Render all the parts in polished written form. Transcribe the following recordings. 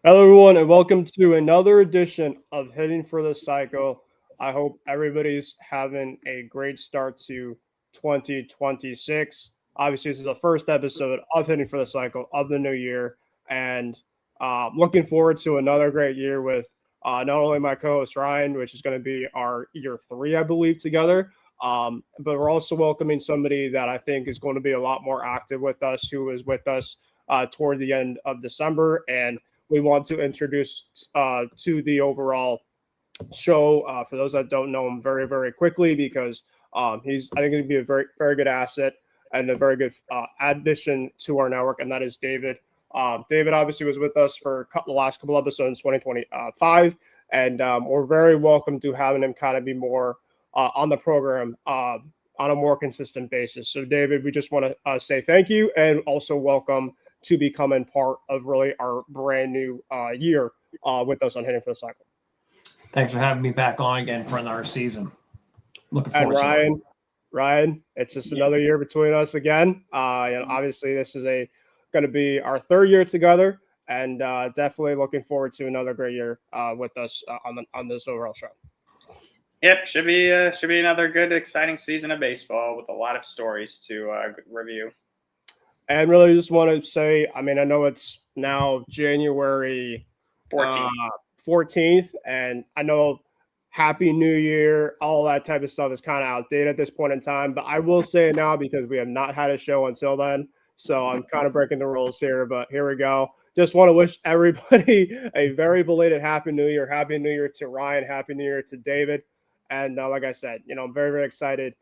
Hello, everyone, and welcome to another edition of Hitting for the Cycle. I hope everybody's having a great start to 2026. Obviously, this is the first episode of Hitting for the Cycle of the new year, and looking forward to another great year with not only my co-host Ryan, which is going to be our year three, I believe, together. But we're also welcoming somebody that I think is going to be a lot more active with us, who was with us toward the end of December, and we want to introduce to the overall show. For those that don't know him, very, very quickly, because he's, I think, going to be a very, very good asset and a very good addition to our network, and that is David. David obviously was with us for the last couple episodes in 2025, and we're very welcome to having him kind of be more on the program on a more consistent basis. So, David, we just want to say thank you and also welcome to becoming part of really our brand new year with us on Hitting for the Cycle. Thanks for having me back on again for another season. Looking And forward to it. Ryan, it's just another year between us again. And obviously, this is going to be our third year together, and definitely looking forward to another great year with us on this overall show. Yep, should be another good, exciting season of baseball with a lot of stories to review. And really just want to say, I mean, I know it's now January 14th, and I know Happy New Year, all that type of stuff is kind of outdated at this point in time. But I will say it now because we have not had a show until then. So I'm kind of breaking the rules here, but here we go. Just want to wish everybody a very belated Happy New Year. Happy New Year to Ryan. Happy New Year to David. And like I said, I'm very, very excited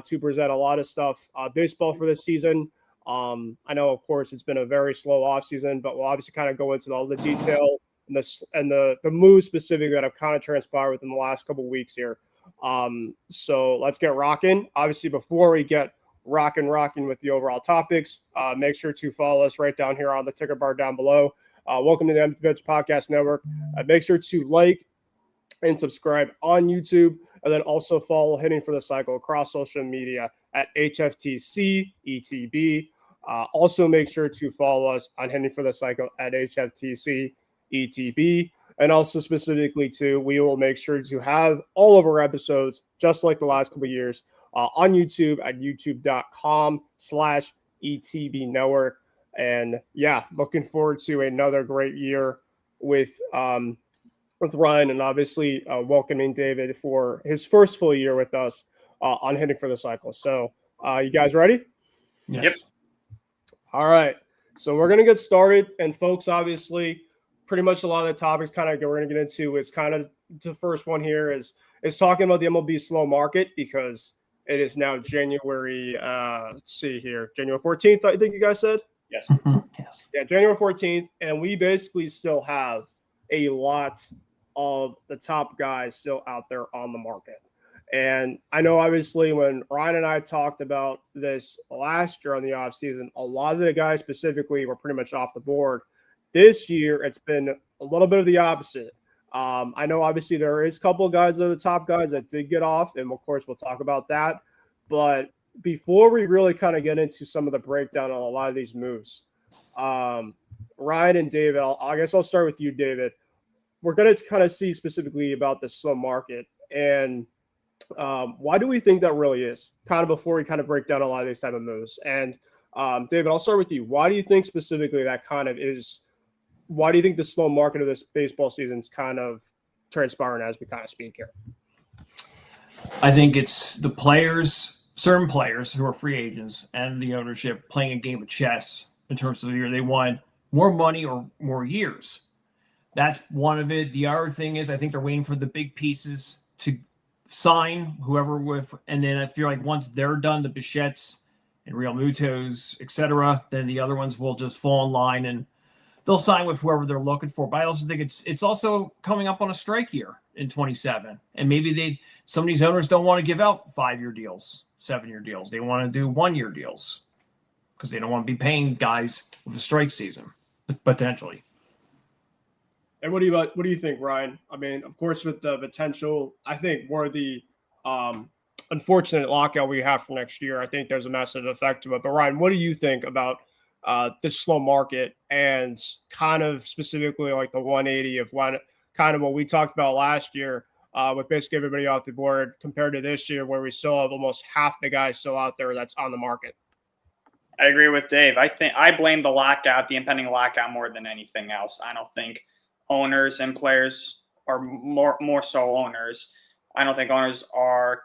to present a lot of stuff baseball for this season. I know, of course, it's been a very slow offseason, but we'll obviously kind of go into all the detail and the moves specifically that have kind of transpired within the last couple of weeks here. So let's get rocking. Obviously, before we get rocking with the overall topics, make sure to follow us right down here on the ticker bar down below. Welcome to the Empty Pitch Podcast Network. Make sure to like and subscribe on YouTube, and then also follow Hitting for the Cycle across social media at HFTC ETB. Also, make sure to follow us on Hitting for the Cycle at HFTC ETB. And also specifically, too, we will make sure to have all of our episodes, just like the last couple of years, on YouTube at youtube.com/ETB Network. And yeah, looking forward to another great year with Ryan, and obviously welcoming David for his first full year with us on Hitting for the Cycle. So you guys ready? Yes. Yep. All right. So we're going to get started. And folks, obviously, pretty much a lot of the topics kind of we're going to get into is kind of the first one here is talking about the MLB slow market, because it is now January, let's see here, January 14th, I think you guys said? Yes. Yes. Yeah, January 14th. And we basically still have a lot of the top guys still out there on the market. And I know, obviously, when Ryan and I talked about this last year on the offseason, a lot of the guys specifically were pretty much off the board. This year, it's been a little bit of the opposite. I know, obviously, there is a couple of guys that are the top guys that did get off, and of course, we'll talk about that. But before we really kind of get into some of the breakdown on a lot of these moves, Ryan and David, I guess I'll start with you, David. We're going to kind of see specifically about the slow market, and why do we think that really is? Kind of before we kind of break down a lot of these type of moves. And David, I'll start with you. Why do you think specifically that kind of is? Why do you think the slow market of this baseball season is kind of transpiring as we kind of speak here? I think it's the players, certain players who are free agents, and the ownership playing a game of chess in terms of the year. They want more money or more years. That's one of it. The other thing is I think they're waiting for the big pieces to sign whoever with, and then I feel like once they're done, the Bichettes and Real Mutos, etc., then the other ones will just fall in line and they'll sign with whoever they're looking for. But I also think it's also coming up on a strike year in 27, and maybe some of these owners don't want to give out 5-year deals, 7-year deals. They want to do 1-year deals because they don't want to be paying guys with a strike season potentially. And what do you think, Ryan? I mean, of course, with the potential, I think more the unfortunate lockout we have for next year, I think there's a massive effect to it. But Ryan, what do you think about this slow market and kind of specifically like the 180 of kind of what we talked about last year with basically everybody off the board compared to this year where we still have almost half the guys still out there that's on the market. I agree with Dave. I think I blame the lockout, the impending lockout, more than anything else. I don't think owners and players, or more so owners, I don't think owners are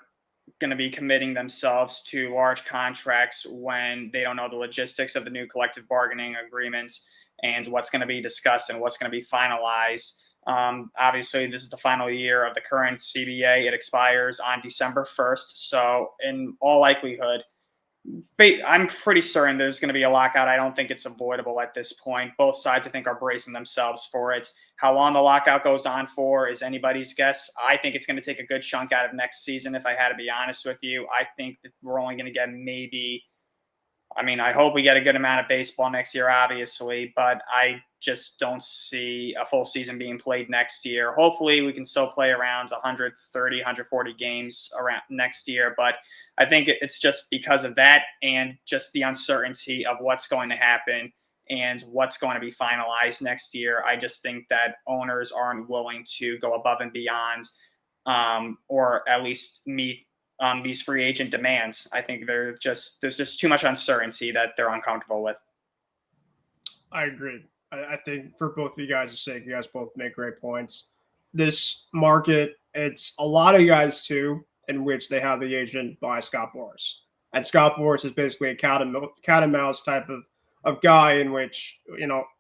going to be committing themselves to large contracts when they don't know the logistics of the new collective bargaining agreements and what's going to be discussed and what's going to be finalized. Obviously, this is the final year of the current CBA. It expires on December 1st. So in all likelihood, I'm pretty certain there's going to be a lockout. I don't think it's avoidable at this point. Both sides, I think, are bracing themselves for it. How long the lockout goes on for is anybody's guess. I think it's going to take a good chunk out of next season, if I had to be honest with you. I think that we're only going to get I hope we get a good amount of baseball next year, obviously, but I just don't see a full season being played next year. Hopefully, we can still play around 130, 140 games around next year, but I think it's just because of that and just the uncertainty of what's going to happen and what's going to be finalized next year. I just think that owners aren't willing to go above and beyond or at least meet these free agent demands. I think there's just too much uncertainty that they're uncomfortable with. I agree. I think for both of you guys' sake, you guys both make great points. This market, it's a lot of guys too, in which they have the agent by Scott Boras. And Scott Boras is basically a cat and mouse type of guy in which,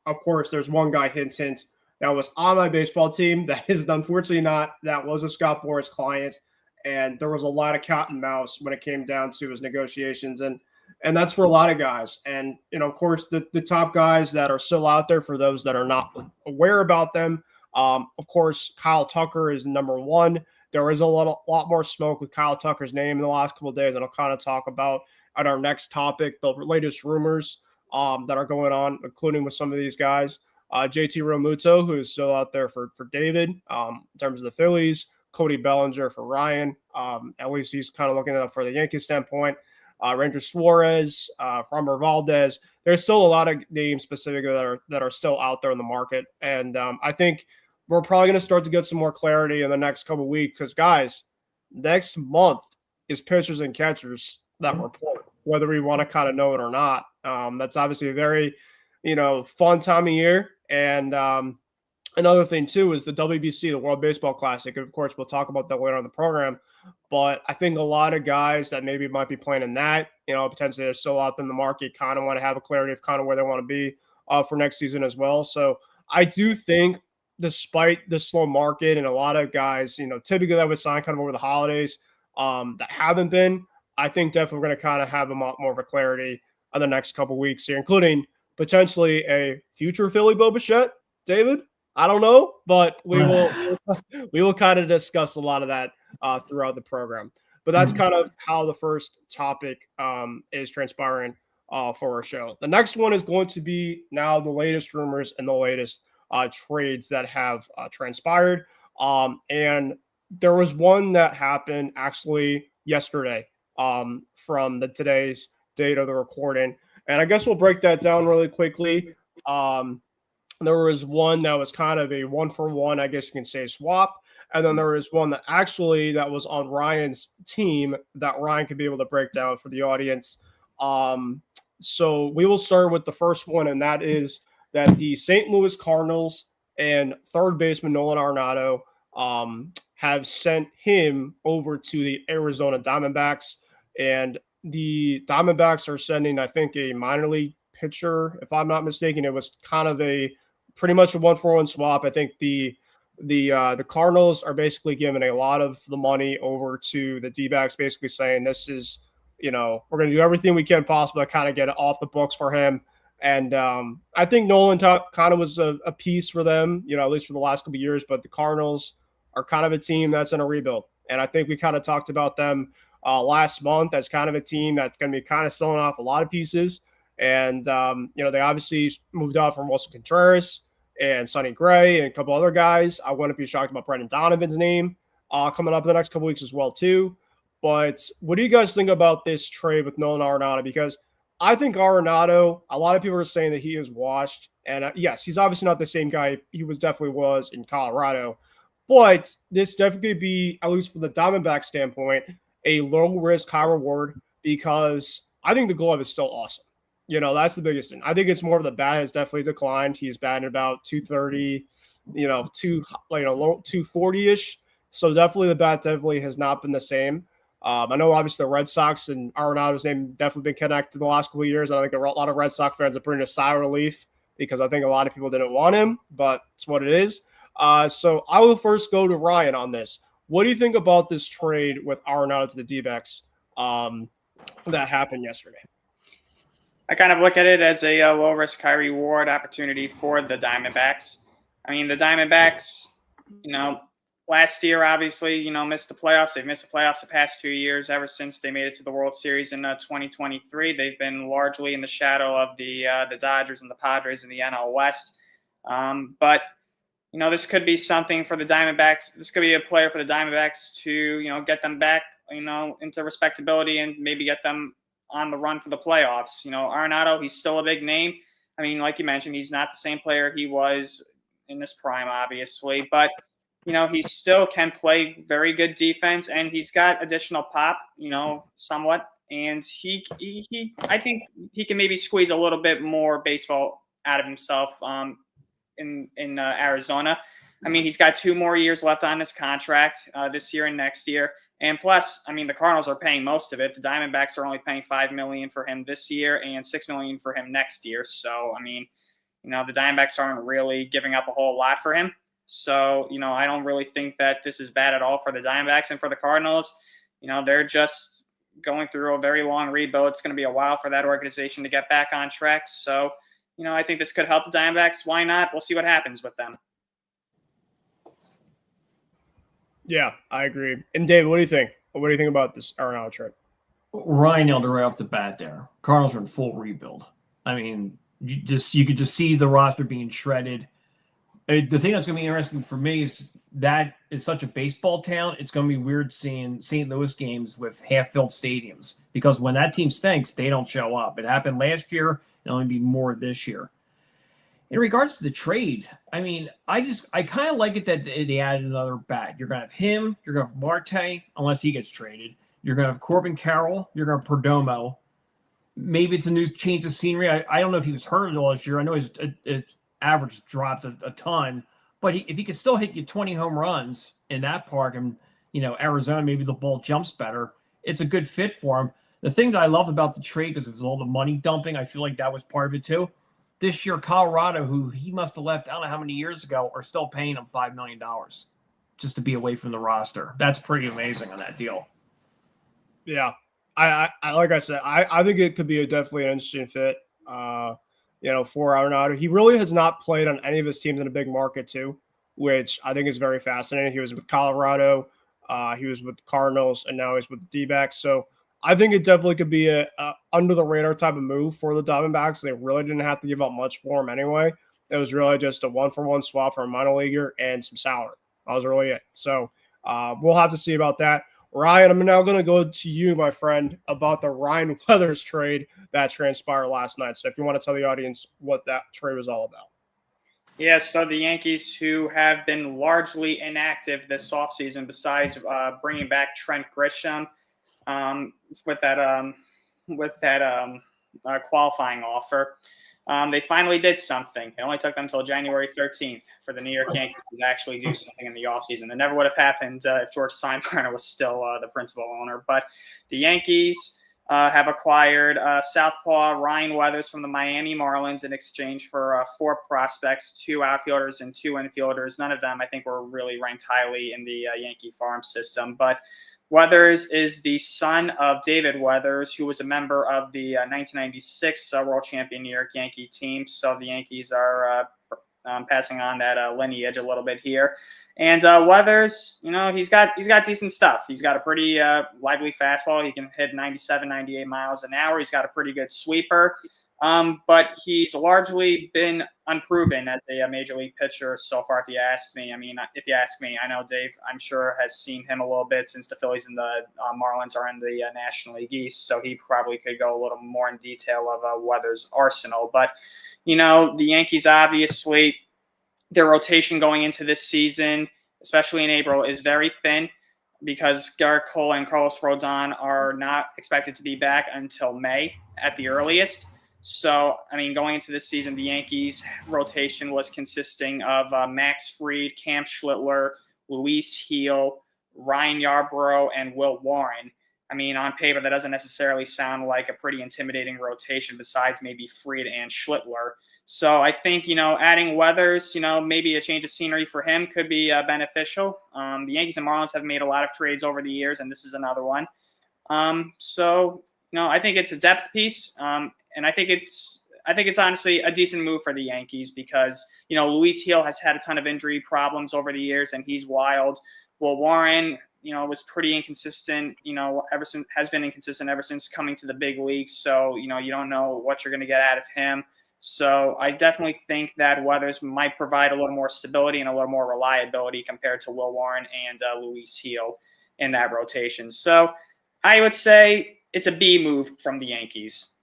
of course, there's one guy, hint, that was on my baseball team. That is unfortunately that was a Scott Boras client. And there was a lot of cat and mouse when it came down to his negotiations. And that's for a lot of guys. And, of course, the top guys that are still out there, for those that are not aware about them, of course, Kyle Tucker is number one. There is a lot more smoke with Kyle Tucker's name in the last couple of days, and I'll kind of talk about at our next topic the latest rumors that are going on, including with some of these guys. JT Realmuto, who is still out there for David in terms of the Phillies. Cody Bellinger for Ryan. At least he's kind of looking at it for the Yankees standpoint. Ranger Suarez, Framber Valdez. There's still a lot of names specifically that are still out there in the market, and I think we're probably going to start to get some more clarity in the next couple of weeks because, guys, next month is pitchers and catchers that report, whether we want to kind of know it or not. That's obviously a very, fun time of year. And another thing, too, is the WBC, the World Baseball Classic. Of course, we'll talk about that later on the program. But I think a lot of guys that maybe might be playing in that, potentially they're still out in the market, kind of want to have a clarity of kind of where they want to be for next season as well. So I do think, despite the slow market and a lot of guys, typically that would sign kind of over the holidays that haven't been, I think definitely we're going to kind of have a lot more of a clarity in the next couple of weeks here, including potentially a future Philly Bo Bichette, David. I don't know, but we will kind of discuss a lot of that throughout the program. But that's kind of how the first topic is transpiring for our show. The next one is going to be now the latest rumors and the latest trades that have transpired. And there was one that happened actually yesterday from today's date of the recording. And I guess we'll break that down really quickly. There was one that was kind of a 1-for-1, I guess you can say, swap. And then there was one that was on Ryan's team that Ryan could be able to break down for the audience. So we will start with the first one, and that is that the St. Louis Cardinals and third baseman Nolan Arenado have sent him over to the Arizona Diamondbacks. And the Diamondbacks are sending, I think, a minor league pitcher. If I'm not mistaken, it was kind of pretty much a 1-for-1 swap. I think the Cardinals are basically giving a lot of the money over to the D-backs, basically saying this is, we're going to do everything we can possible to kind of get it off the books for him. And I think Nolan kind of was a piece for them, at least for the last couple of years. But the Cardinals are kind of a team that's in a rebuild. And I think we kind of talked about them last month as kind of a team that's going to be kind of selling off a lot of pieces. And, they obviously moved out from Wilson Contreras and Sonny Gray and a couple other guys. I wouldn't be shocked about Brendan Donovan's name coming up in the next couple weeks as well, too. But what do you guys think about this trade with Nolan Arenado? Because I think Arenado, a lot of people are saying that he is washed. And yes, he's obviously not the same guy he definitely was in Colorado. But this definitely could be, at least from the Diamondback standpoint, a low risk, high reward because I think the glove is still awesome. That's the biggest thing. I think it's more of the bat has definitely declined. He's batting about 230, low 240-ish. So definitely the bat definitely has not been the same. I know obviously the Red Sox and Arenado's name definitely been connected the last couple of years. I think a lot of Red Sox fans are putting a sigh of relief because I think a lot of people didn't want him, but it's what it is. So I will first go to Ryan on this. What do you think about this trade with Arenado to the D-backs that happened yesterday? I kind of look at it as a low risk, high reward opportunity for the Diamondbacks. I mean, the Diamondbacks, last year, obviously, missed the playoffs. They've missed the playoffs the past 2 years ever since they made it to the World Series in 2023. They've been largely in the shadow of the Dodgers and the Padres in the NL West. But this could be something for the Diamondbacks. This could be a player for the Diamondbacks to, get them back, into respectability and maybe get them on the run for the playoffs. Arenado, he's still a big name. I mean, like you mentioned, he's not the same player he was in his prime, obviously, but he still can play very good defense, and he's got additional pop, somewhat. And I think he can maybe squeeze a little bit more baseball out of himself in Arizona. I mean, he's got 2 more years left on his contract this year and next year. And plus, I mean, the Cardinals are paying most of it. The Diamondbacks are only paying $5 million for him this year and $6 million for him next year. So, I mean, the Diamondbacks aren't really giving up a whole lot for him. So, I don't really think that this is bad at all for the Diamondbacks. And for the Cardinals, they're just going through a very long rebuild. It's going to be a while for that organization to get back on track. So, I think this could help the Diamondbacks. Why not? We'll see what happens with them. Yeah, I agree. And David, what do you think? What do you think about this Arenado trade? Ryan nailed it right off the bat there. Cardinals are in full rebuild. I mean, you could just see the roster being shredded. The thing that's going to be interesting for me is that is such a baseball town. It's going to be weird seeing St. Louis games with half-filled stadiums because when that team stinks, they don't show up. It happened last year. It'll only be more this year. In regards to the trade, I mean, I kind of like it that they added another bat. You're going to have him. You're going to have Marte, unless he gets traded. You're going to have Corbin Carroll. You're going to have Perdomo. Maybe it's a new change of scenery. I don't know if he was hurt last year. I know his average dropped a ton. But if he could still hit you 20 home runs in that park and, Arizona, maybe the ball jumps better, it's a good fit for him. The thing that I loved about the trade, because it was all the money dumping, I feel like that was part of it too. This year, Colorado, who he must have left, I don't know how many years ago, are still paying him $5 million just to be away from the roster. That's pretty amazing on that deal. Yeah. I like I said, I think it could be definitely an interesting fit, for Arenado. He really has not played on any of his teams in a big market too, which I think is very fascinating. He was with Colorado, he was with the Cardinals, and now he's with the D-backs. So I think it definitely could be a under the radar type of move for the Diamondbacks. They really didn't have to give up much for him anyway. It was really just a 1-for-1 swap for a minor leaguer and some salary. That was really it. So we'll have to see about that. Ryan, I'm now going to go to you, my friend, about the Ryan Weathers trade that transpired last night. So if you want to tell the audience what that trade was all about. Yeah, so the Yankees, who have been largely inactive this offseason, besides bringing back Trent Grisham, with that qualifying offer. They finally did something. It only took them until January 13th for the New York Yankees to actually do something in the offseason. It never would have happened if George Steinbrenner was still the principal owner. But the Yankees have acquired southpaw Ryan Weathers from the Miami Marlins in exchange for 4 prospects, 2 outfielders and 2 infielders. None of them, I think, were really ranked highly in the Yankee farm system. But Weathers is the son of David Weathers, who was a member of the 1996 World Champion New York Yankee team. So the Yankees are passing on that lineage a little bit here. And Weathers, he's got decent stuff. He's got a pretty lively fastball. He can hit 97, 98 miles an hour. He's got a pretty good sweeper. But he's largely been unproven as a major league pitcher so far, if you ask me. I mean, if you ask me, I know Dave, I'm sure, has seen him a little bit since the Phillies and the Marlins are in the National League East, so he probably could go a little more in detail of Weathers' arsenal. But, the Yankees, obviously, their rotation going into this season, especially in April, is very thin because Garrett Cole and Carlos Rodon are not expected to be back until May at the earliest. So, I mean, going into this season, the Yankees' rotation was consisting of Max Fried, Cam Schlittler, Luis Heel, Ryan Yarbrough, and Will Warren. I mean, on paper, that doesn't necessarily sound like a pretty intimidating rotation besides maybe Fried and Schlittler. So I think, adding Weathers, maybe a change of scenery for him could be beneficial. The Yankees and Marlins have made a lot of trades over the years, and this is another one. So, I think it's a depth piece. And I think it's honestly a decent move for the Yankees because, Luis Heel has had a ton of injury problems over the years, and he's wild. Well, Warren, was pretty inconsistent, has been inconsistent ever since coming to the big leagues. So, you don't know what you're going to get out of him. So I definitely think that Weathers might provide a little more stability and a little more reliability compared to Will Warren and Luis Heel in that rotation. So I would say it's a B move from the Yankees.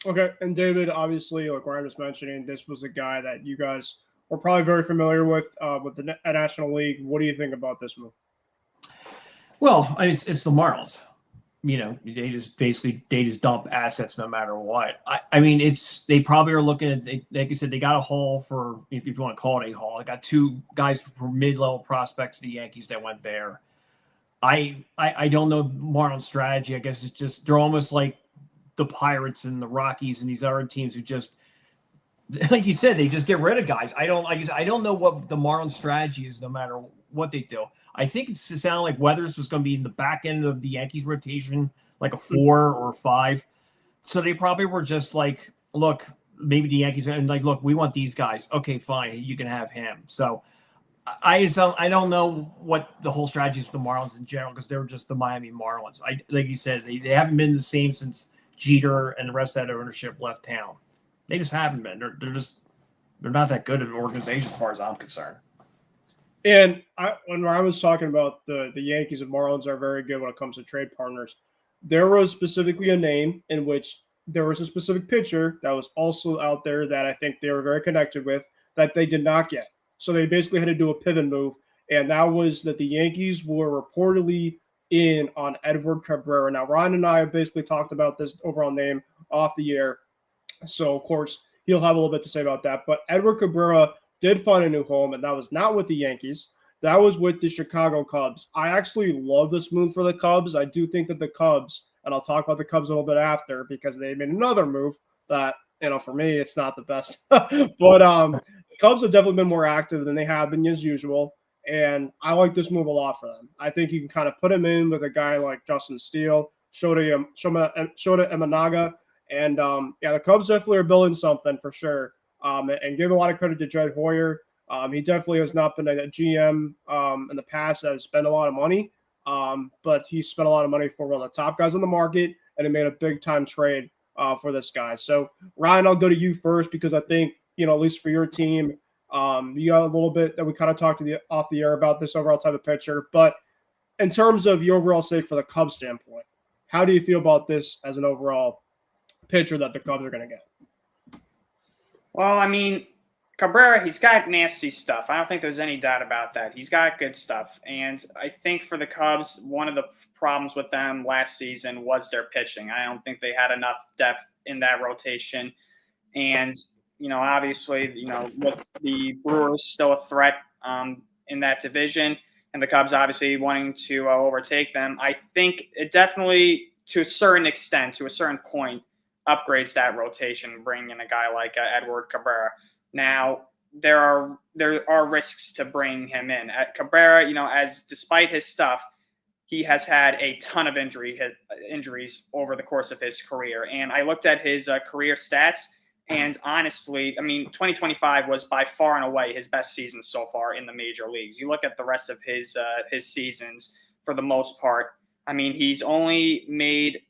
Okay, and David, obviously, like Ryan was mentioning, this was a guy that you guys were probably very familiar with the National League. What do you think about this move? Well, I mean, it's the Marlins. They just dump assets no matter what. I mean, they probably are looking at, like you said, they got a haul for, if you want to call it a haul. I got two guys for mid-level prospects, the Yankees that went there. I don't know Marlins strategy. I guess it's just they're almost like the Pirates and the Rockies and these other teams who just, like you said, they just get rid of guys. I don't know what the Marlins strategy is no matter what they do. I think it sounded like Weathers was going to be in the back end of the Yankees rotation, like a 4 or 5. So they probably were just like, look, maybe the Yankees and like, look, we want these guys. Okay, fine, you can have him. So I don't know what the whole strategy is for the Marlins in general because they're just the Miami Marlins. Like you said, they haven't been the same since Jeter and the rest of that ownership left town. They just haven't been. They're not that good of an organization as far as I'm concerned. And when I was talking about the Yankees and Marlins are very good when it comes to trade partners, there was specifically a name in which there was a specific pitcher that was also out there that I think they were very connected with that they did not get. So they basically had to do a pivot move, and that was that the Yankees were reportedly in on Edward Cabrera. Now, Ryan and I have basically talked about this overall name off the air, so of course he'll have a little bit to say about that. But Edward Cabrera did find a new home, and that was not with the Yankees. That was with the Chicago Cubs. I actually love this move for the Cubs. I do think that the Cubs, and I'll talk about the Cubs a little bit after because they made another move that, for me, it's not the best. But the Cubs have definitely been more active than they have been as usual, and I like this move a lot for them. I think you can kind of put him in with a guy like Justin Steele, Shota Imanaga, and the Cubs definitely are building something for sure. And give a lot of credit to Jed Hoyer. He definitely has not been a GM in the past that has spent a lot of money, but he spent a lot of money for one of the top guys on the market, and he made a big-time trade for this guy. So, Ryan, I'll go to you first because I think, at least for your team, you got a little bit that we kind of talked off the air about this overall type of pitcher. But in terms of your overall sake for the Cubs standpoint, how do you feel about this as an overall pitcher that the Cubs are going to get? Well, I mean, Cabrera, he's got nasty stuff. I don't think there's any doubt about that. He's got good stuff. And I think for the Cubs, one of the problems with them last season was their pitching. I don't think they had enough depth in that rotation. And, obviously, with the Brewers still a threat in that division and the Cubs obviously wanting to overtake them, I think it definitely, to a certain extent, to a certain point, upgrades that rotation, bringing in a guy like Edward Cabrera. Now, there are risks to bringing him in. At Cabrera, as despite his stuff, he has had a ton of injuries over the course of his career. And I looked at his career stats, and honestly, I mean, 2025 was by far and away his best season so far in the major leagues. You look at the rest of his seasons, for the most part, I mean, he's only made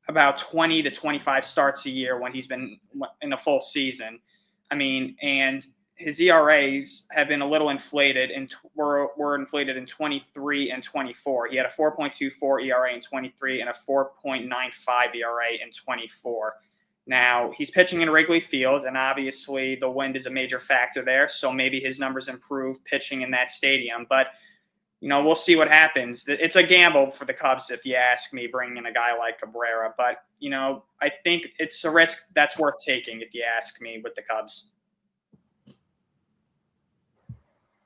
about 20 to 25 starts a year when he's been in a full season. I mean, and his ERAs have been a little inflated, and were inflated in 23 and 24. He had a 4.24 ERA in 23 and a 4.95 ERA in 24. Now, he's pitching in Wrigley Field, and obviously the wind is a major factor there, so maybe his numbers improve pitching in that stadium. But, we'll see what happens. It's a gamble for the Cubs, if you ask me, bringing in a guy like Cabrera. But, I think it's a risk that's worth taking, if you ask me, with the Cubs.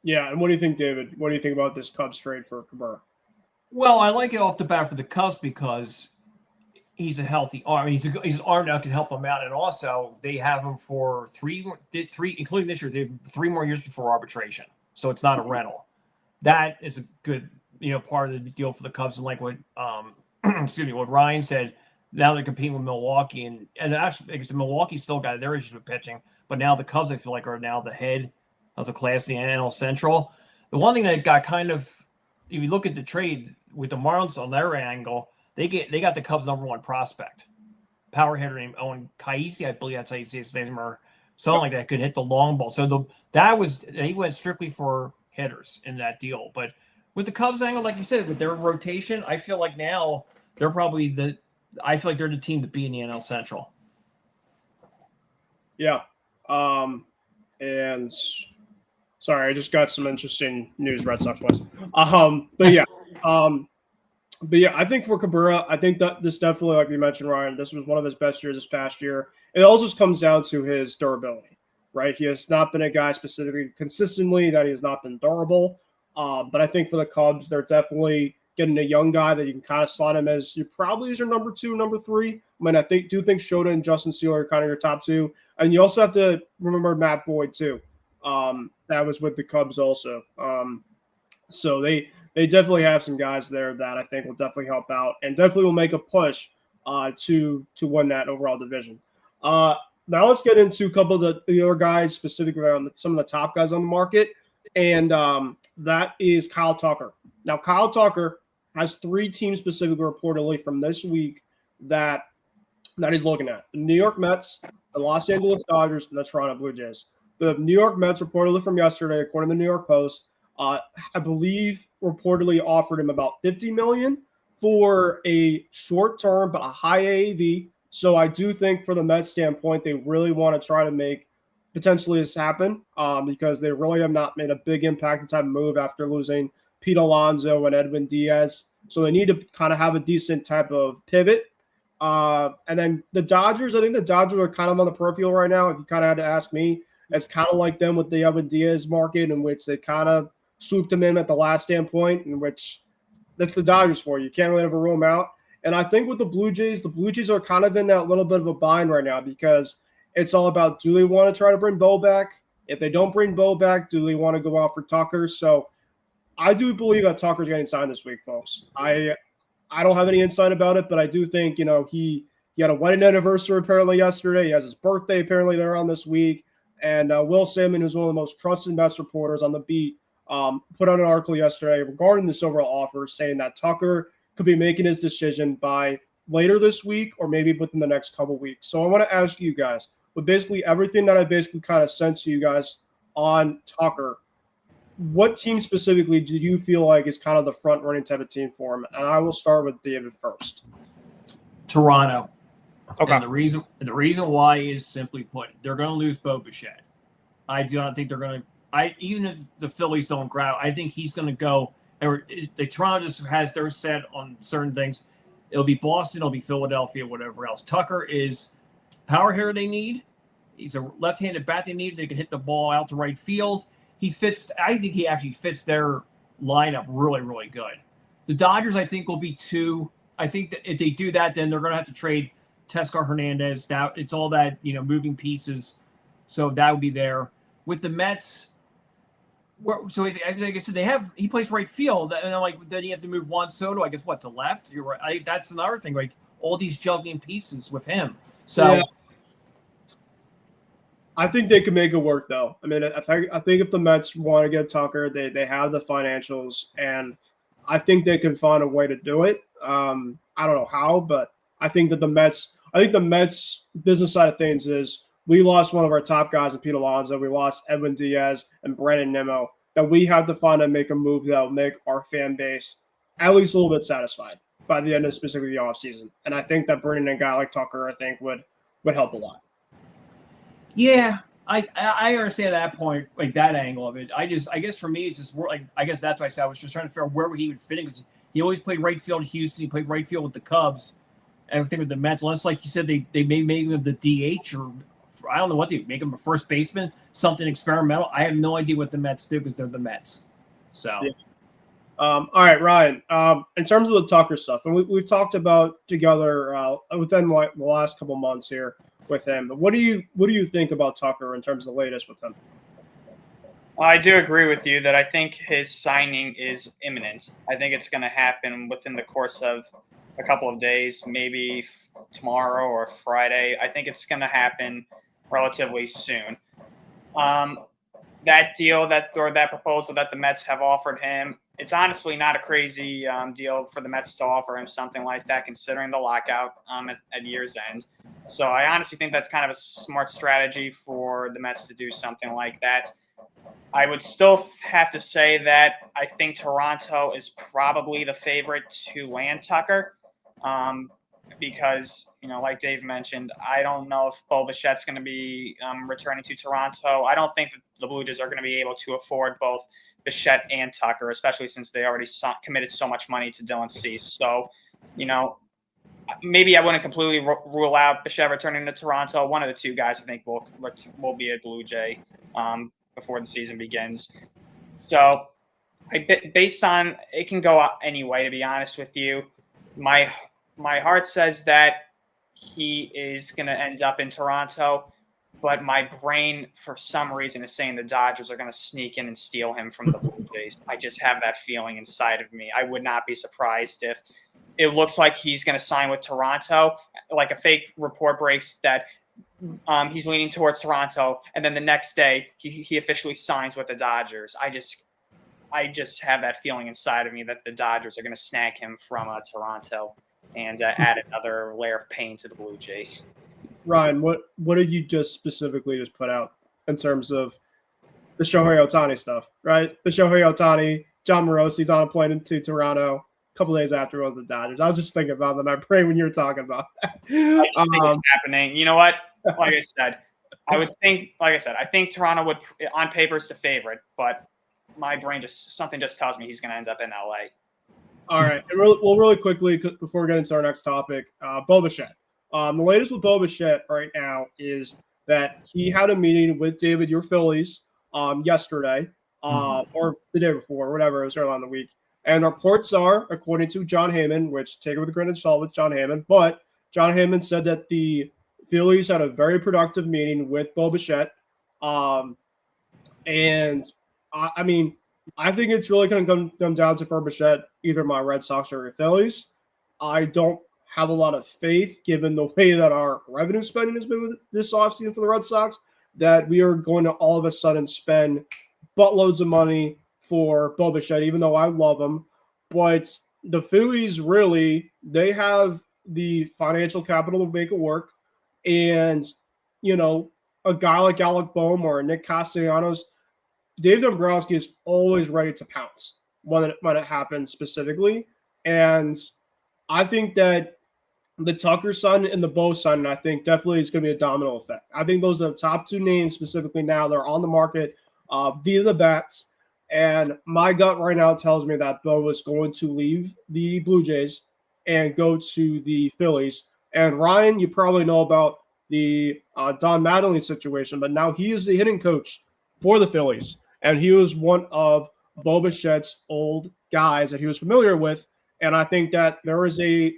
Yeah, and what do you think, David? What do you think about this Cubs trade for Cabrera? Well, I like it off the bat for the Cubs because he's a healthy arm. He's an arm that can help him out, and also they have him for three, including this year. They have 3 more years before arbitration, so it's not a rental. That is a good, part of the deal for the Cubs. And like what, what Ryan said, now they're competing with Milwaukee, and actually because Milwaukee still got their issues with pitching, but now the Cubs, I feel like, are now the head of the class in the NL Central. The one thing that got kind of, if you look at the trade with the Marlins on their angle, they got the Cubs' #1 prospect, power hitter named Owen Kaisi, I believe that's how you say his name, or something like that, could hit the long ball. So he went strictly for hitters in that deal. But with the Cubs angle, like you said, with their rotation, I feel like now they're probably they're the team to be in the NL Central. Yeah. And sorry, I just got some interesting news, Red Sox wise. But yeah, I think for Cabrera, I think that this definitely, like you mentioned, Ryan, this was one of his best years this past year. It all just comes down to his durability, right? He has not been a guy specifically consistently that he has not been durable. But I think for the Cubs, they're definitely getting a young guy that you can kind of slot him as your number 2, number 3. I mean, I think Shota and Justin Steele are kind of your top 2. And you also have to remember Matt Boyd too. That was with the Cubs also. So they definitely have some guys there that I think will definitely help out and definitely will make a push to win that overall division. Now let's get into a couple of the other guys, specifically around some of the top guys on the market, and that is Kyle Tucker. Now, Kyle Tucker has 3 teams specifically reportedly from this week that he's looking at: the New York Mets, the Los Angeles Dodgers, and the Toronto Blue Jays. The New York Mets reportedly from yesterday, according to the New York Post, I believe reportedly offered him about $50 million for a short term but a high AAV. So I do think for the Mets standpoint, they really want to try to make potentially this happen because they really have not made a big impact type of move after losing Pete Alonso and Edwin Diaz. So they need to kind of have a decent type of pivot. And then the Dodgers, I think the Dodgers are kind of on the peripheral right now. If you kind of had to ask me, it's kind of like them with the Edwin Diaz market, in which they kind of swooped him in at the last standpoint, in which that's the Dodgers for you. You can't really ever rule them out. And I think with the Blue Jays are kind of in that little bit of a bind right now because it's all about, do they want to try to bring Bo back? If they don't bring Bo back, do they want to go out for Tucker? So I do believe that Tucker's getting signed this week, folks. I don't have any insight about it, but I do think, he had a wedding anniversary apparently yesterday. He has his birthday apparently there on this week. And Will Salmon, who's one of the most trusted Mets reporters on the beat, put out an article yesterday regarding this overall offer, saying that Tucker could be making his decision by later this week or maybe within the next couple weeks. So I want to ask you guys, with basically everything that I basically kind of sent to you guys on Tucker, what team specifically do you feel like is kind of the front-running type of team for him? And I will start with David first. Toronto. Okay. And the reason why is simply put, they're going to lose Bo Bichette. I do not think they're going to. Even if the Phillies don't grow, I think he's going to go. The Toronto just has their set on certain things. It'll be Boston, it'll be Philadelphia, whatever else. Tucker is power hitter they need. He's a left-handed bat they need. They can hit the ball out to right field. He fits. I think he actually fits their lineup really, really good. The Dodgers, I think, will be 2. I think that if they do that, then they're going to have to trade Teoscar Hernandez. That it's all that moving pieces. So that would be there. With the Mets, so like I said, he plays right field, and I'm like, then you have to move Juan Soto, I guess, to left? You're right. That's another thing, like all these juggling pieces with him. So yeah. I think they can make it work, though. I mean, I think if the Mets want to get Tucker, they have the financials, and I think they can find a way to do it. I don't know how, but I think the Mets business side of things is we lost one of our top guys in Pete Alonso. We lost Edwin Diaz and Brandon Nimmo. That we have to find and make a move that will make our fan base at least a little bit satisfied by the end of specifically the offseason. And I think that bringing in a guy like Tucker, I think would help a lot. Yeah, I understand that point, like that angle of it. I guess for me, it's just like, I guess that's why I said I was just trying to figure out where he would fit in, because he always played right field in Houston. He played right field with the Cubs. Everything with the Mets, unless, like you said, they may make him the DH, or I don't know what they make him, a first baseman, something experimental. I have no idea what the Mets do because they're the Mets. So, yeah. All right, Ryan. In terms of the Tucker stuff, and we've talked about together within like the last couple months here with him. But what do you think about Tucker in terms of the latest with him? I do agree with you that I think his signing is imminent. I think it's going to happen within the course of a couple of days, maybe tomorrow or Friday. I think it's going to happen relatively soon. That deal that proposal that the Mets have offered him, it's honestly not a crazy deal for the Mets to offer him something like that, considering the lockout at year's end. So I honestly think that's kind of a smart strategy for the Mets to do something like that. I would still have to say that I think Toronto is probably the favorite to land Tucker. Because, like Dave mentioned, I don't know if Bo Bichette's going to be returning to Toronto. I don't think that the Blue Jays are going to be able to afford both Bichette and Tucker, especially since they already committed so much money to Dylan Cease. So, maybe I wouldn't completely rule out Bichette returning to Toronto. One of the two guys I think will be a Blue Jay before the season begins. So, based on it can go any way, to be honest with you. My heart says that he is going to end up in Toronto, but my brain, for some reason, is saying the Dodgers are going to sneak in and steal him from the Blue Jays. I just have that feeling inside of me. I would not be surprised if it looks like he's going to sign with Toronto, like a fake report breaks that he's leaning towards Toronto, and then the next day he officially signs with the Dodgers. I just have that feeling inside of me that the Dodgers are going to snag him from Toronto and add another layer of pain to the Blue Jays. Ryan, what did you just specifically put out in terms of the Shohei Ohtani stuff, right? The Shohei Ohtani, John Morosi's on a plane to Toronto a couple days after one of the Dodgers. I was just thinking about that in my brain when you were talking about that. I just think it's happening. You know what? Like I said, I think Toronto would, on paper, is the favorite, but my brain something tells me he's going to end up in LA. All right. And really quickly, before we get into our next topic, Bo Bichette. The latest with Bo Bichette right now is that he had a meeting with David, your Phillies, yesterday or the day before, whatever. It was early on the week. And reports are, according to John Heyman, which take it with a grain of salt with John Heyman, but John Heyman said that the Phillies had a very productive meeting with Bo Bichette. I think it's really going to come down to, for Bichette, either my Red Sox or your Phillies. I don't have a lot of faith, given the way that our revenue spending has been with this offseason for the Red Sox, that we are going to all of a sudden spend buttloads of money for Bo Bichette, even though I love him. But the Phillies, really, they have the financial capital to make it work. And, a guy like Alec Boehm or Nick Castellanos, Dave Dombrowski is always ready to pounce when it happens specifically. And I think that the Tucker son and the Bo son, I think definitely is going to be a domino effect. I think those are the top two names specifically now. They're on the market via the bats. And my gut right now tells me that Bo is going to leave the Blue Jays and go to the Phillies. And Ryan, you probably know about the Don Mattingly situation, but now he is the hitting coach for the Phillies. And he was one of Bo Bichette's old guys that he was familiar with. And I think that there is a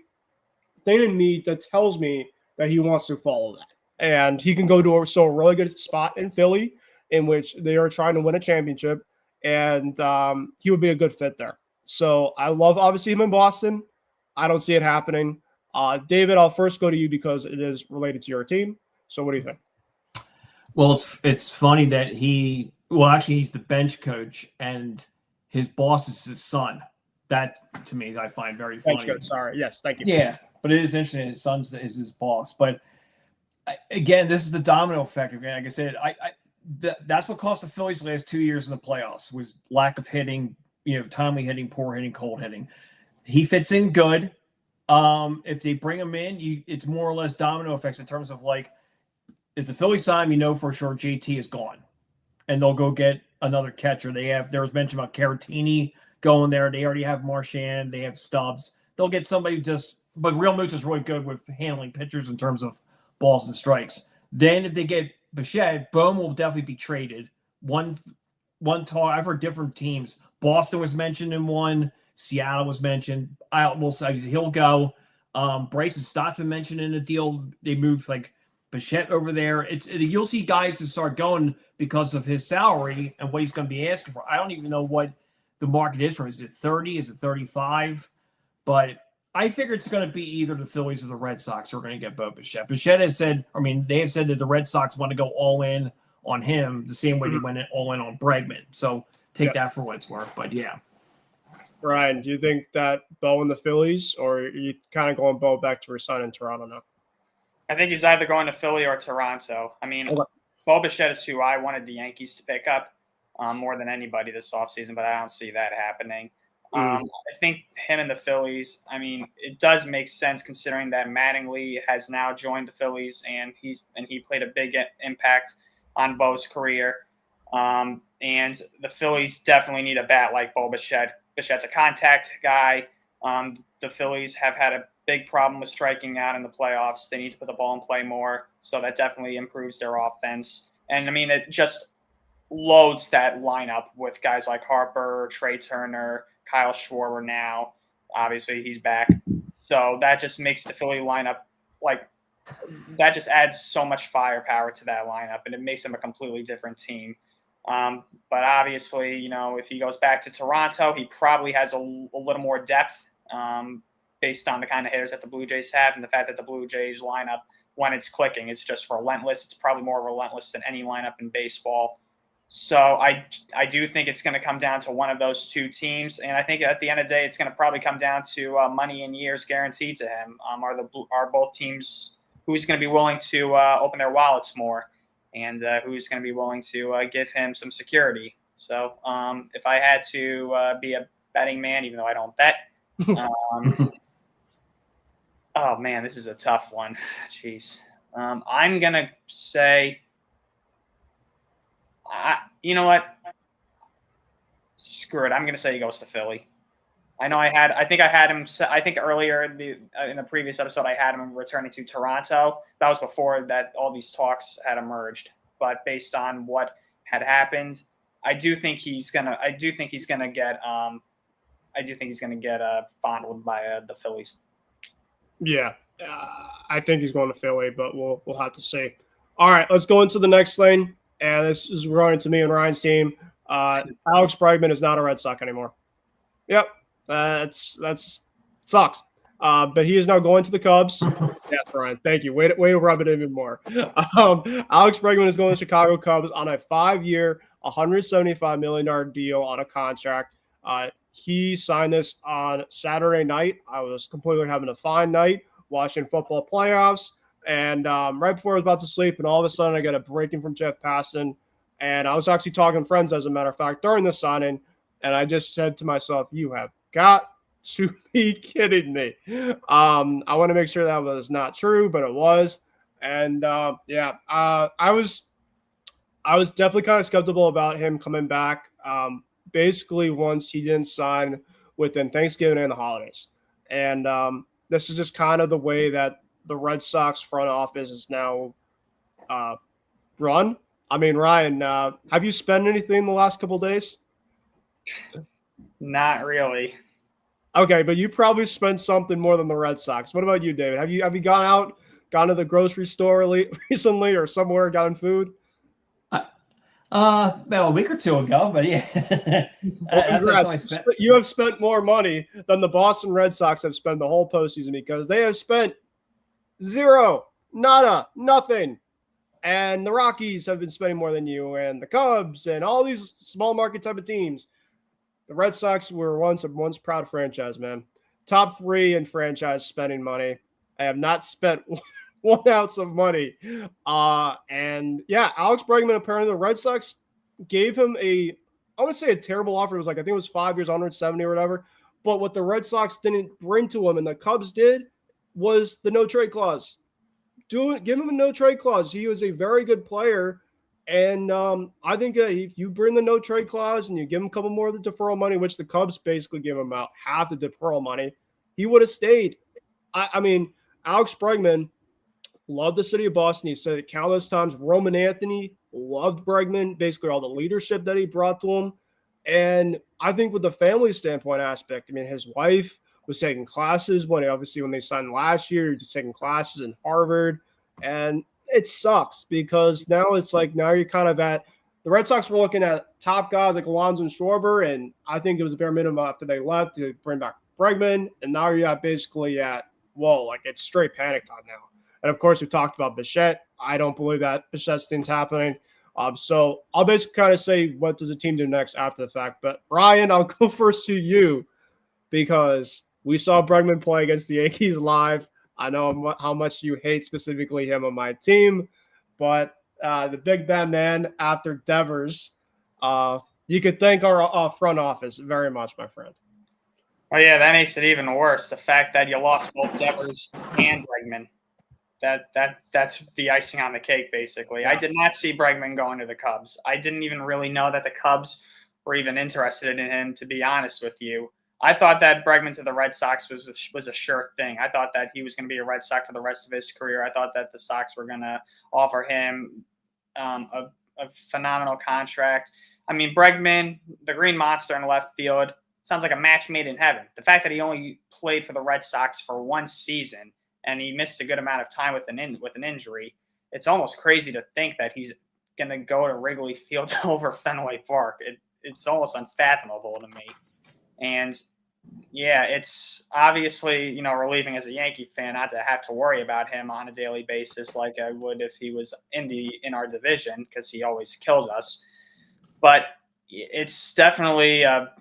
thing in me that tells me that he wants to follow that. And he can go to a really good spot in Philly in which they are trying to win a championship. And he would be a good fit there. So I love, obviously, him in Boston. I don't see it happening. David, I'll first go to you because it is related to your team. So what do you think? Well, it's funny that he's the bench coach and his boss is his son. That, to me, I find very funny. Bench coach, sorry. Yes, thank you. Yeah. But it is interesting. His son's is his boss. But again, this is the domino effect. Again, like I said, that's what cost the Phillies the last 2 years in the playoffs was lack of hitting, timely hitting, poor hitting, cold hitting. He fits in good. If they bring him in, it's more or less domino effects in terms of like, if the Phillies sign, for sure JT is gone, and they'll go get another catcher. There was mention about Caratini going there. They already have Marchand. They have Stubbs. They'll get somebody but Real Muto is really good with handling pitchers in terms of balls and strikes. Then if they get Bichette, Bohm will definitely be traded. One talk, I've heard different teams. Boston was mentioned in one. Seattle was mentioned. We'll say he'll go. Bryson Stott's been mentioned in a deal. They moved like Bichette over there. You'll see guys to start going because of his salary and what he's going to be asking for. I don't even know what the market is for him. Is it 30? Is it 35? But I figure it's going to be either the Phillies or the Red Sox who are going to get Bo Bichette. Bichette has said, they have said that the Red Sox want to go all in on him the same way they went all in on Bregman. So take that for what it's worth. But yeah. Ryan, do you think that Bo and the Phillies, or are you kind of going Bo back to resign in Toronto now? I think he's either going to Philly or Toronto. Bo Bichette is who I wanted the Yankees to pick up more than anybody this offseason, but I don't see that happening. I think him and the Phillies, it does make sense considering that Mattingly has now joined the Phillies and he played a big impact on Bo's career. And the Phillies definitely need a bat like Bo Bichette. Bichette's a contact guy. The Phillies have had a big problem with striking out in the playoffs. They need to put the ball in play more, so that definitely improves their offense. And it just loads that lineup with guys like Harper, Trey Turner, Kyle Schwarber now. Obviously, he's back. So that just makes the Philly lineup that just adds so much firepower to that lineup, and it makes them a completely different team. But obviously, if he goes back to Toronto, he probably has a little more depth based on the kind of hitters that the Blue Jays have and the fact that the Blue Jays lineup, when it's clicking, it's just relentless. It's probably more relentless than any lineup in baseball. So I do think it's going to come down to one of those two teams. And I think at the end of the day, it's going to probably come down to money and years guaranteed to him. Are both teams who's going to be willing to open their wallets more and who's going to be willing to give him some security. So if I had to be a betting man, even though I don't bet, oh, man, this is a tough one. Jeez. I'm going to say – you know what? Screw it. I'm going to say he goes to Philly. I think earlier in the previous episode, I had him returning to Toronto. That was before that all these talks had emerged. But based on what had happened, I do think he's gonna get fondled by the Phillies. Yeah, I think he's going to Philly, but we'll have to see. All right, let's go into the next lane. And this is running to me and Ryan's team. Alex Bregman is not a Red Sox anymore. Yep, that's sucks. But he is now going to the Cubs. Yes, Ryan, thank you. Way to rub it even more. Alex Bregman is going to Chicago Cubs on a 5-year, $175 million deal on a contract. He signed this on Saturday night. I was completely having a fine night watching football playoffs. And right before I was about to sleep, and all of a sudden I get a breaking from Jeff Passan. And I was actually talking to friends, as a matter of fact, during the signing. And I just said to myself, you have got to be kidding me. I want to make sure that was not true, but it was. And I was definitely kind of skeptical about him coming back. Basically, once he didn't sign within Thanksgiving and the holidays. And this is just kind of the way that the Red Sox front office is now run. Ryan, have you spent anything the last couple of days? Not really. Okay, but you probably spent something more than the Red Sox. What about you, David? Have you gone to the grocery store recently or somewhere, gotten food? About a week or two ago, but yeah. You have spent more money than the Boston Red Sox have spent the whole postseason because they have spent zero, nada, nothing. And the Rockies have been spending more than you, and the Cubs, and all these small market type of teams. The Red Sox were once proud franchise, man. Top 3 in franchise spending money. I have not spent 1 ounce of money. And yeah, Alex Bregman, apparently the Red Sox gave him I want to say a terrible offer. It was like, I think it was 5 years, 170 or whatever. But what the Red Sox didn't bring to him and the Cubs did was the no trade clause. Give him a no trade clause. He was a very good player. And I think if you bring the no trade clause and you give him a couple more of the deferral money, which the Cubs basically gave him about half the deferral money, he would have stayed. I mean, Alex Bregman loved the city of Boston. He said it countless times. Roman Anthony loved Bregman, basically all the leadership that he brought to him. And I think with the family standpoint aspect, I mean, his wife was taking classes when they signed last year, he was taking classes in Harvard. And it sucks because now it's like, now you're kind of at the Red Sox were looking at top guys like Alonso and Schwarber. And I think it was a bare minimum after they left to bring back Bregman. And now you're basically at, whoa, like it's straight panic time now. And of course, we talked about Bichette. I don't believe that Bichette's thing's happening. So I'll basically kind of say, what does the team do next after the fact? But Ryan, I'll go first to you because we saw Bregman play against the Yankees live. I know how much you hate specifically him on my team, but the big bad man after Devers, you could thank our front office very much, my friend. Oh yeah, that makes it even worse. The fact that you lost both Devers and Bregman. That's the icing on the cake, basically. Yeah. I did not see Bregman going to the Cubs. I didn't even really know that the Cubs were even interested in him, to be honest with you. I thought that Bregman to the Red Sox was a sure thing. I thought that he was going to be a Red Sox for the rest of his career. I thought that the Sox were going to offer him a phenomenal contract. I mean, Bregman, the green monster in left field, sounds like a match made in heaven. The fact that he only played for the Red Sox for 1 season and he missed a good amount of time with an injury, it's almost crazy to think that he's going to go to Wrigley Field over Fenway Park. It's almost unfathomable to me. And yeah, it's obviously, relieving as a Yankee fan not to have to worry about him on a daily basis like I would if he was in our division, because he always kills us. But it's definitely a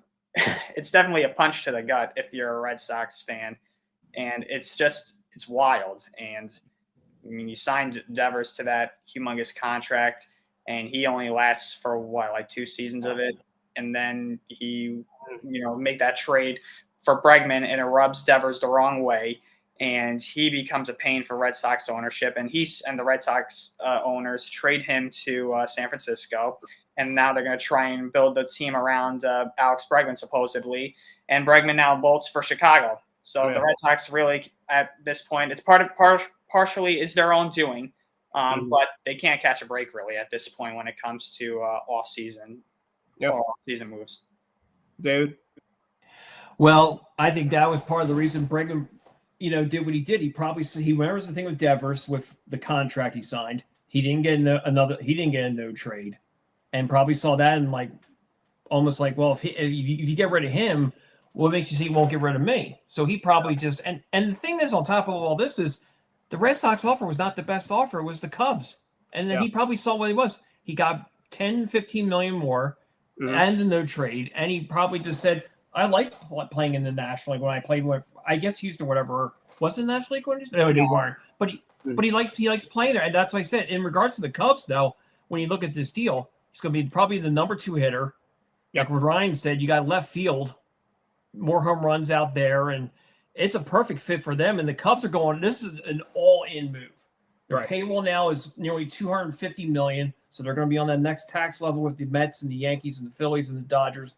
punch to the gut if you're a Red Sox fan, and it's wild. And I mean, you signed Devers to that humongous contract, and he only lasts for like 2 seasons of it, and then he make that trade for Bregman, and it rubs Devers the wrong way, and he becomes a pain for Red Sox ownership, and the Red Sox owners trade him to San Francisco, and now they're going to try and build the team around Alex Bregman supposedly, and Bregman now bolts for Chicago. So The Red Sox really, at this point, it's partially is their own doing, but they can't catch a break really at this point when it comes to off-season moves. David? Well, I think that was part of the reason Bregman, did what he did. He remembers the thing with Devers with the contract he signed. He didn't get a no trade, and probably saw that and almost like, well, if you get rid of him, what makes you say you won't get rid of me? So he probably just and the thing is on top of all this is the Red Sox offer was not the best offer. It was the Cubs, and then he probably saw what it was. He got 10, 15 million more. And the no trade, and he probably just said, "I like playing in the National League when I played with, I guess Houston, whatever. Was it the National League when no, they weren't. But he likes playing there, and that's what I said. In regards to the Cubs, though, when you look at this deal, he's going to be probably the number 2 hitter. Like what Ryan said, you got left field, more home runs out there, and it's a perfect fit for them. And the Cubs are going. This is an all-in move. Their payroll now is nearly $250 million. So they're going to be on that next tax level with the Mets and the Yankees and the Phillies and the Dodgers.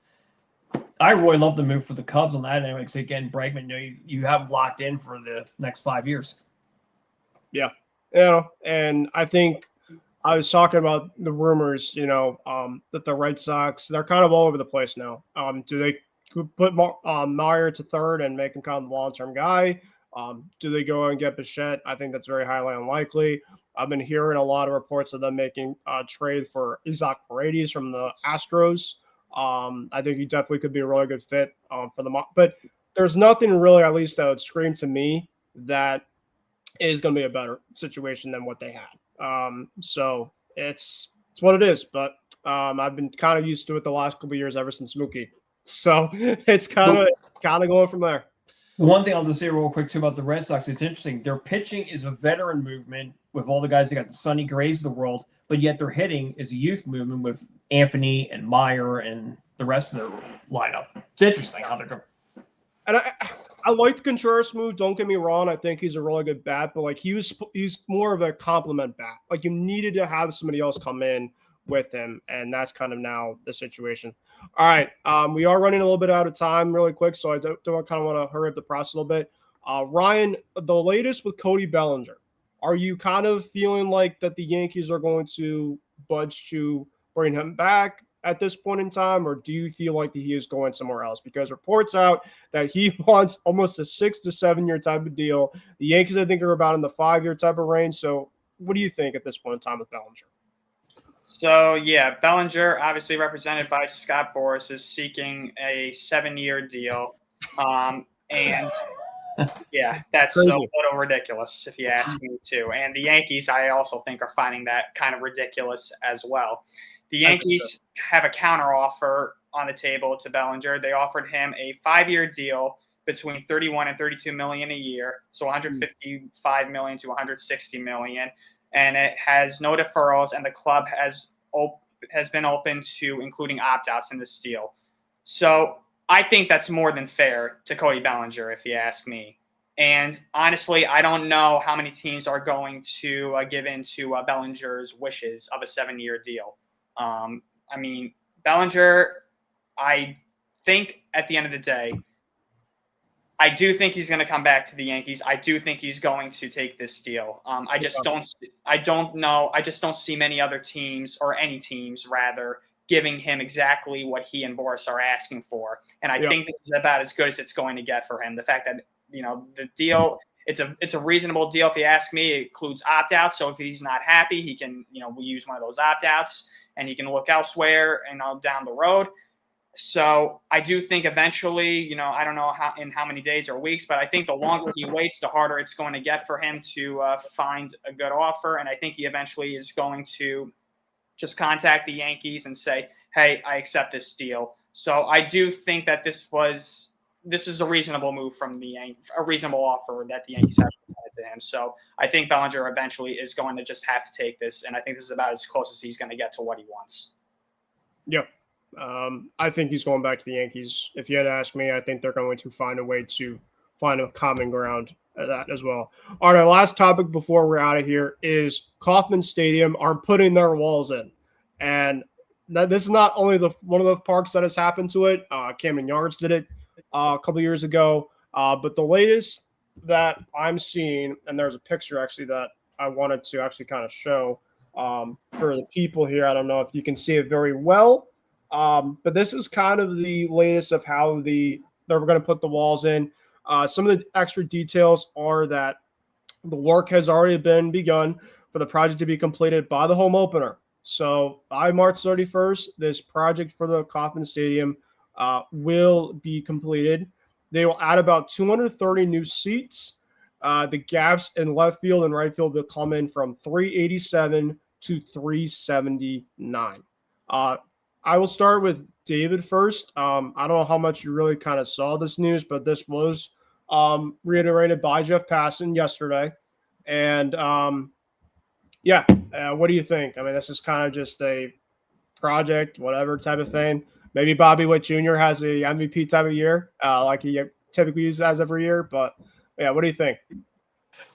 I really love the move for the Cubs on that. And again, Bregman, you have locked in for the next 5 years. Yeah. And I think I was talking about the rumors, that the Red Sox, they're kind of all over the place now. Do they put Meyer to third and make him kind of the long-term guy? Do they go and get Bichette? I think that's very highly unlikely. I've been hearing a lot of reports of them making a trade for Isaac Paredes from the Astros. I think he definitely could be a really good fit for them. But there's nothing really, at least that would scream to me, that is going to be a better situation than what they had. So it's what it is. But I've been kind of used to it the last couple of years ever since Mookie. So it's kind of going from there. One thing I'll just say real quick too about the Red Sox, it's interesting. Their pitching is a veteran movement with all the guys that got the Sonny Grays of the world, but yet their hitting is a youth movement with Anthony and Meyer and the rest of their lineup. It's interesting how they're going. And I like the Contreras move. Don't get me wrong. I think he's a really good bat, but like he's more of a compliment bat. Like you needed to have somebody else come in with him, and that's kind of now the situation. All right, we are running a little bit out of time, really quick, so I don't kind of want to hurry up the process a little bit. Ryan, the latest with Cody Bellinger. Are you kind of feeling like that the Yankees are going to budge to bring him back at this point in time, or do you feel like that he is going somewhere else? Because reports out that he wants almost a 6 to 7 year type of deal. The Yankees, I think, are about in the 5-year type of range. So what do you think at this point in time with Bellinger? So, yeah, Bellinger, obviously represented by Scott Boras, is seeking a 7-year deal. And yeah, that's a little ridiculous if you ask me too. And the Yankees, I also think, are finding that kind of ridiculous as well. The Yankees have a counteroffer on the table to Bellinger. They offered him a 5-year deal between 31 and 32 million a year, so 155 million to 160 million, and it has no deferrals. And the club has been open to including opt-outs in this deal. So I think that's more than fair to Cody Bellinger, if you ask me. And honestly, I don't know how many teams are going to give in to Bellinger's wishes of a 7-year deal. I mean, Bellinger, I think at the end of the day, I do think he's going to come back to the Yankees. I do think he's going to take this deal. I just don't see many other teams, or any teams rather, giving him exactly what he and Boras are asking for. And I think this is about as good as it's going to get for him. The fact that, the deal, it's a reasonable deal if you ask me. It includes opt-outs. So if he's not happy, he can, we use one of those opt-outs and he can look elsewhere and down the road. So I do think eventually, I don't know how many days or weeks, but I think the longer he waits, the harder it's going to get for him to find a good offer. And I think he eventually is going to just contact the Yankees and say, hey, I accept this deal. So I do think that this is a reasonable move from the Yankees, a reasonable offer that the Yankees have presented to him. So I think Bellinger eventually is going to just have to take this. And I think this is about as close as he's going to get to what he wants. Yep. I think he's going back to the Yankees. If you had asked me, I think they're going to find a way to find a common ground at that as well. All right, our last topic before we're out of here is Kauffman Stadium are putting their walls in. And this is not only one of the parks that has happened to it. Camden Yards did it a couple years ago. But the latest that I'm seeing, and there's a picture actually that I wanted to actually kind of show for the people here. I don't know if you can see it very well. But this is kind of the latest of how they're going to put the walls in. Some of the extra details are that the work has already been begun for the project to be completed by the home opener. So by March 31st, this project for the Kauffman Stadium will be completed. They will add about 230 new seats. The gaps in left field and right field will come in from 387 to 379. I will start with David first. I don't know how much you really kind of saw this news, but this was reiterated by Jeff Passan yesterday. And what do you think? I mean, this is kind of just a project, whatever type of thing. Maybe Bobby Witt Jr. has a MVP type of year, like he typically has every year. But yeah, what do you think?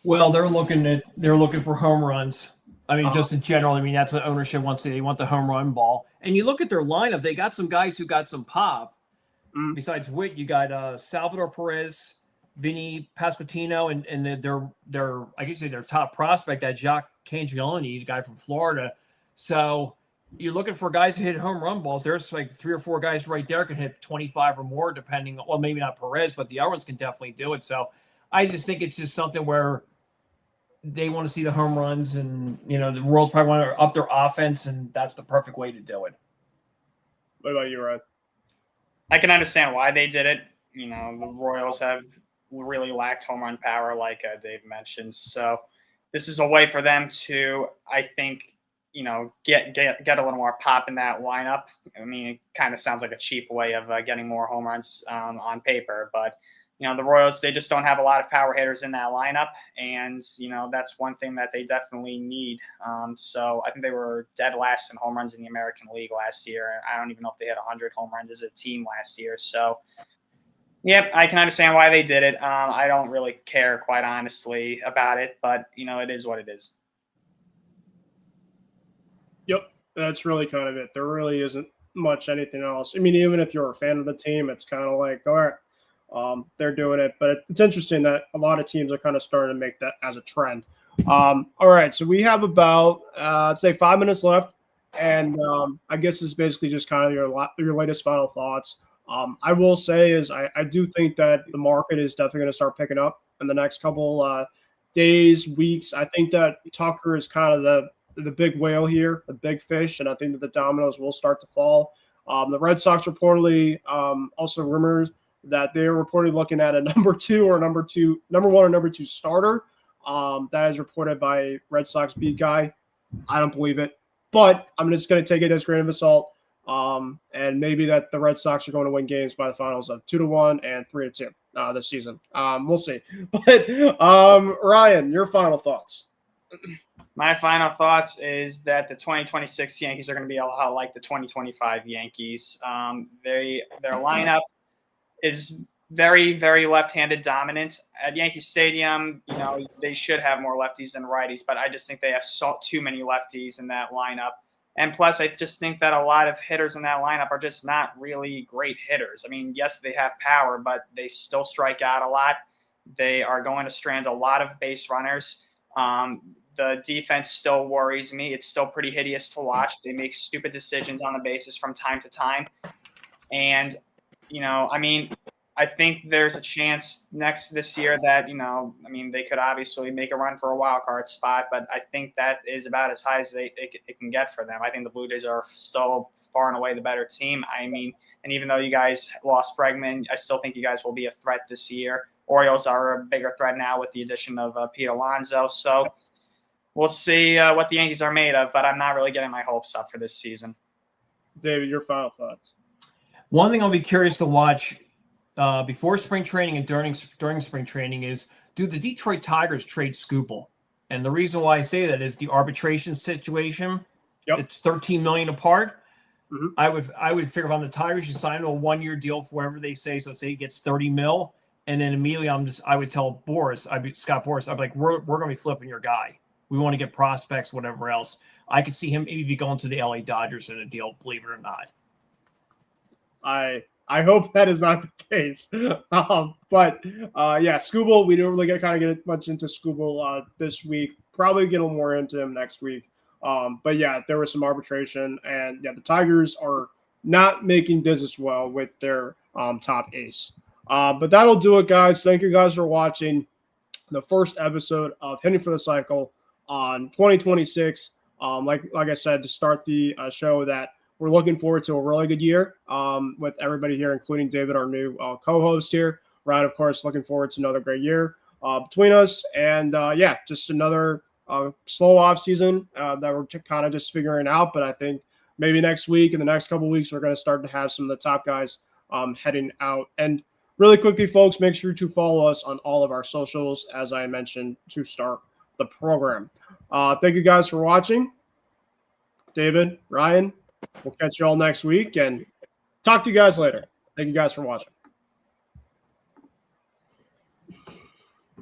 Well, they're looking for home runs. I mean, just in general, I mean, that's what ownership wants. They want the home run ball. And you look at their lineup, they got some guys who got some pop. Besides Witt, you got Salvador Perez, Vinny Pasquantino, and their I guess their top prospect, that Jacques Cangiolini, the guy from Florida. So you're looking for guys who hit home run balls. There's like 3 or 4 guys right there can hit 25 or more, depending. Well, maybe not Perez, but the other ones can definitely do it. So I just think it's just something where they want to see the home runs, and the Royals probably want to up their offense, and that's the perfect way to do it. What about you, Ryan? I can understand why they did it. The Royals have really lacked home run power, like Dave mentioned. So this is a way for them to, I think, get a little more pop in that lineup. I mean, it kind of sounds like a cheap way of getting more home runs on paper, but the Royals, they just don't have a lot of power hitters in that lineup. And, that's one thing that they definitely need. So I think they were dead last in home runs in the American League last year. I don't even know if they had 100 home runs as a team last year. So, yep, I can understand why they did it. I don't really care, quite honestly, about it. But, it is what it is. Yep, that's really kind of it. There really isn't much anything else. I mean, even if you're a fan of the team, it's kind of like, all right, they're doing it. But it's interesting that a lot of teams are kind of starting to make that as a trend. All right, so we have about, let's say, 5 minutes left. And I guess it's basically just kind of your latest final thoughts. I will say is I do think that the market is definitely going to start picking up in the next couple days, weeks. I think that Tucker is kind of the big whale here, the big fish, and I think that the dominoes will start to fall. The Red Sox reportedly also rumors that they're reportedly looking at a number one or number two starter. That is reported by Red Sox beat guy. I don't believe it, but I'm just going to take it as a grain of salt. And maybe that the Red Sox are going to win games by the finals of 2-1 and 3-2 this season. We'll see. But Ryan, your final thoughts. My final thoughts is that the 2026 Yankees are going to be a lot like the 2025 Yankees. Their lineup is very, very left-handed dominant. At Yankee Stadium, they should have more lefties than righties, but I just think they have too many lefties in that lineup. And plus, I just think that a lot of hitters in that lineup are just not really great hitters. I mean, yes, they have power, but they still strike out a lot. They are going to strand a lot of base runners. The defense still worries me. It's still pretty hideous to watch. They make stupid decisions on the bases from time to time. And, I think there's a chance this year that, they could obviously make a run for a wild card spot, but I think that is about as high as it can get for them. I think the Blue Jays are still far and away the better team. And even though you guys lost Bregman, I still think you guys will be a threat this year. Orioles are a bigger threat now with the addition of Pete Alonso. So we'll see what the Yankees are made of, but I'm not really getting my hopes up for this season. David, your final thoughts. One thing I'll be curious to watch before spring training and during spring training is, do the Detroit Tigers trade Skubal? And the reason why I say that is the arbitration situation. Yep. It's $13 million apart. Mm-hmm. I would figure if I'm the Tigers, you sign him a 1-year deal for whatever they say. So say he gets $30 million, and then immediately I would tell Scott Boras, I'd be like, we're going to be flipping your guy. We want to get prospects, whatever else. I could see him maybe be going to the LA Dodgers in a deal, believe it or not. I hope that is not the case. But Skubal, we didn't really get much into Skubal this week. Probably get a little more into him next week. But yeah, there was some arbitration, and the Tigers are not making business well with their top ace. But that'll do it, guys. Thank you guys for watching the first episode of Hitting for the Cycle on 2026. Like I said, to start the show, that we're looking forward to a really good year with everybody here, including David, our new co-host here. Ryan, of course, looking forward to another great year between us. And just another slow off season that we're kind of just figuring out. But I think maybe next week, in the next couple of weeks, we're going to start to have some of the top guys heading out. And really quickly, folks, make sure to follow us on all of our socials, as I mentioned, to start the program. Thank you guys for watching. David, Ryan, we'll catch you all next week and talk to you guys later. Thank you guys for watching.